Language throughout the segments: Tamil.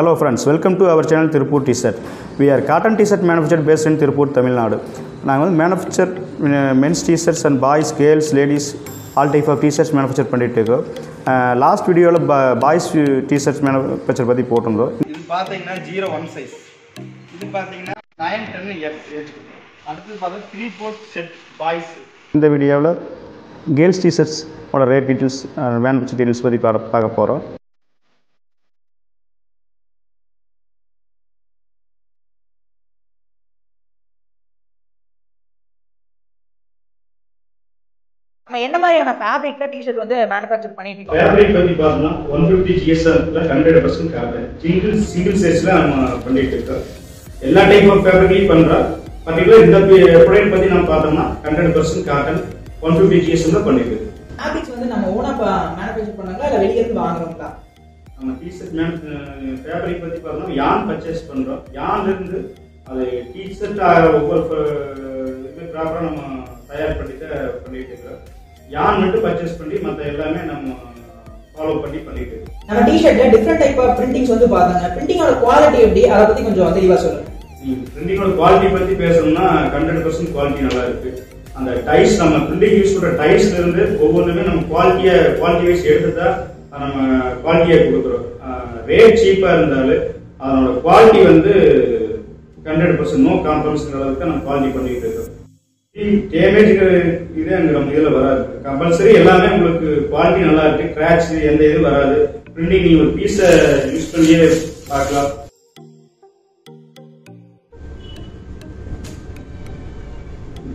Hello friends, welcome to our channel Tirupur T-shirt. We are cotton T-shirt manufactured based in Tirupur, Tamil Nadu. நாங்கள் வந்து manufacture men's T-shirts and boys, girls, ladies all type of T-shirts manufacture பண்ணிட்டு இருக்கோம். லாஸ்ட் வீடியோவில் பாய்ஸ் T-shirts manufacture பற்றி போட்டிருந்தோம். இது பார்த்தீங்கன்னா 01 சைஸ், இது பார்த்தீங்கன்னா 910 ஏஜ். அடுத்து பார்த்தா 3/4 செட் பாய்ஸ். இந்த வீடியோவில் கேர்ள்ஸ் T-shirts ஓட ரேட் டீட்டெயில்ஸ் மேனுஃபேக்சர் டீட்டெயில்ஸ் பற்றி பார்க்க போகிறோம். நம்ம என்ன மாதிரியான ஃபேப்ரிக்ல டி-ஷர்ட் வந்து மேனுஃபேக்சர் பண்ணிட்டு இருக்கோம்? ஃபேப்ரிக் பத்தி பார்த்தா 150 GSM-ல 100% காட்டன். சிங்கிள் சைஸ்ல நம்ம பண்ணிட்டு இருக்கோம். எல்லா டைப் ஆஃப் ஃபேப்ரிக்லயும் பண்றோம். பர்టిక్యులர் இந்த ப்ராடக்ட் பத்தி நம்ம பார்த்தோம்னா 100% காட்டன் 150 GSM-ல பண்ணிட்டு இருக்கோம். ஃபேப்ரிக்ஸ் வந்து நம்ம ஓனா மேனுஃபேக்சர் பண்ணாங்களா இல்ல வெளிய இருந்து வாங்குறோம்ங்களா? நம்ம டி-ஷர்ட் ஃபேப்ரிக் பத்தி பார்த்தோம்னா யான் பர்ச்சேஸ் பண்றோம். யான்ல இருந்து அது டி-ஷர்ட் ஒவ்வொரு இது ப்ராப்பரா நம்ம தயார் பண்ணிட்டு இருக்கோம். யான் மட்டும் பர்ச்சேஸ் பண்ணி மத்த எல்லாமே நம்ம ஃபாலோ பண்ணிட்டு இருக்கோம். நம்ம டி-ஷர்ட்ல டிஃபரண்ட் டைப் ஆஃப் பிரிண்டிங்ஸ் வந்து பாத்தாங்க. பிரிண்டிங்கோட குவாலிட்டி எப்படி அத பத்தி கொஞ்சம் தெளிவா சொல்லுங்க. பிரிண்டிங்கோட குவாலிட்டி பத்தி பேசணும்னா 100% குவாலிட்டி நல்லா இருக்கு. அந்த டைஸ் நம்ம பிரிண்டிங் யூஸ் பண்ற டைஸ்ல இருந்து ஒவ்வொன்றுமே நம்ம குவாலிட்டி வைஸ் எடுத்துட்டா நம்ம குவாலிட்டியை கொடுக்குறோம். ரேட் சீப்பா இருந்தாலும் அதனோட குவாலிட்டி வந்து 100% நோ காம்ப்ரமைஸ் அளவுக்கு நம்ம குவாலிட்டி பண்ணிட்டு இருக்கோம். டேமேஜ் இதே நம்ம இதுல வராது. கம்பல்சரி எல்லாமே உங்களுக்கு குவாலிட்டி நல்லா இருக்கு. கிராச் எந்த இது வராது. பிரிண்டிங் நீங்க ஒரு பீஸ யூஸ் பண்ணியே பார்க்கலாம்.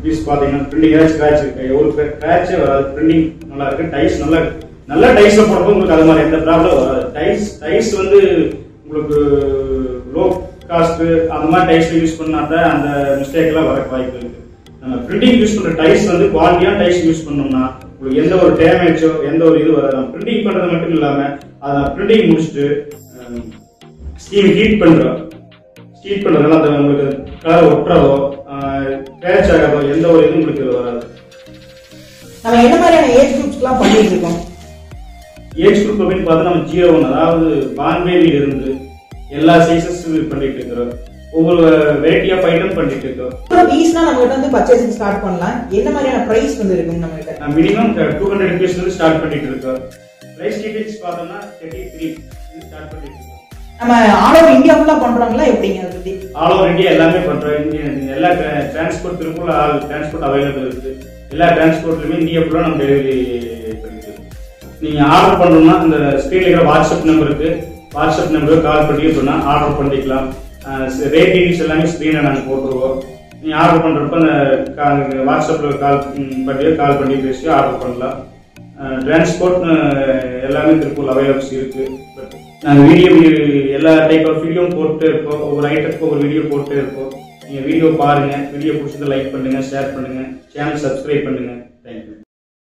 பீஸ் பாத்தீங்கன்னா பிரிண்டிங் ஸ்கிராட்ச் இருக்கு. ஒரு கிராச்சே வராது. பிரிண்டிங் நல்லா இருக்கு. டைஸ் நல்ல டைஸ்ல போடும்போது உங்களுக்கு அது மாதிரி எந்த ப்ராப்ளம் வராது. டைஸ் வந்து உங்களுக்கு லோ காஸ்ட் அந்த மாதிரி டைஸ் யூஸ் பண்ணாதான் அந்த மிஸ்டேக் எல்லாம் வர வாய்ப்பு இருக்கு. நம்ம பிரிண்டிங் யூஸ் பண்ற டைஸ் வந்து குவாலிட்டியான டைஸ் யூஸ் பண்ணோம்னா உங்களுக்கு எந்த ஒரு டேமேஜோ எந்த ஒரு இது வராது. நம்ம பிரிண்டிங் பண்றது மட்டும் இல்லாம அதை பிரிண்டிங் முடிச்சுட்டு ஸ்டீம் ஹீட் பண்றதுனால அது உங்களுக்கு கலர் ஒட்டுறதோ ஸ்கிராட்ச் ஆகாதோ எந்த ஒரு இதுவும் உங்களுக்கு வராது. நம்ம என்ன மாதிரியான ஏஜ் குரூப்ஸ்லாம் பண்ணிட்டு இருக்கோம்? ஏஜ் குரூப் அப்படின்னு பார்த்தா நம்ம 01 அதாவது பார்ன் பேபில இருந்து எல்லா சைஸஸ் பண்ணிட்டு இருக்கிறோம். ஒவ்வொரு வெரைட்டி ஆஃப் ஐட்டம் பண்ணிட்டு இருக்கோம். பீஸ்னா நம்ம கிட்ட வந்து பர்சேசிங் ஸ்டார்ட் பண்ணலாம். என்ன மாதிரியான பிரைஸ் வந்து இருக்கு நம்ம கிட்ட? மினிமம் 200 rupees ல ஸ்டார்ட் பண்ணிட்டு இருக்கோம். பிரைஸ் டீடைல்ஸ் பார்த்தோம்னா 33 ஸ்டார்ட் பண்ணிட்டு இருக்கோம். நம்ம ஆல் ஓவர் இந்தியா ஃபுல்லா பண்றோம்ல எப்படிங்க அத பத்தி? ஆல் ஓவர் இந்தியா எல்லாமே பண்றோம். எல்லா டிரான்ஸ்போர்ட் திருப்பூர்ல டிரான்ஸ்போர்ட் அவைலபிள் இருக்கு. எல்லா டிரான்ஸ்போர்ட்லயுமே இந்தியா ஃபுல்லா நம்ம டெலிவரி பண்ணிட்டு இருக்கோம். நீங்க ஆர்டர் பண்ணணும்னா அந்த ஸ்கிரீன்ல இருக்கிற வாட்ஸ்அப் நம்பருக்கு கால் பண்ணி சொன்னா ஆர்டர் பண்ணிக்கலாம். ரேட் டீடைல்ஸ் எல்லாமே ஸ்கிரீன்ல நாங்க போட்டுருவோம். நீங்க ஆர்டர் பண்றப்ப அந்த வாட்ஸ்அப்ல கால் பண்ணி பேசி ஆர்டர் பண்ணலாம். டிரான்ஸ்போர்ட் எல்லாமே திருப்பூர் அவைலபிள்ஸ் இருக்கு. நாங்க வீடியோ எல்லா டைப் ஆஃப் வீடியோ போட்டு இருக்கோம். ஒவ்வொரு ஐட்டத்துக்கு ஒரு வீடியோ போட்டு இருக்கோம். நீங்க வீடியோ பாருங்க. வீடியோ பிடிச்சதை லைக் பண்ணுங்க, ஷேர் பண்ணுங்க, சேனல் சப்ஸ்கிரைப் பண்ணுங்க.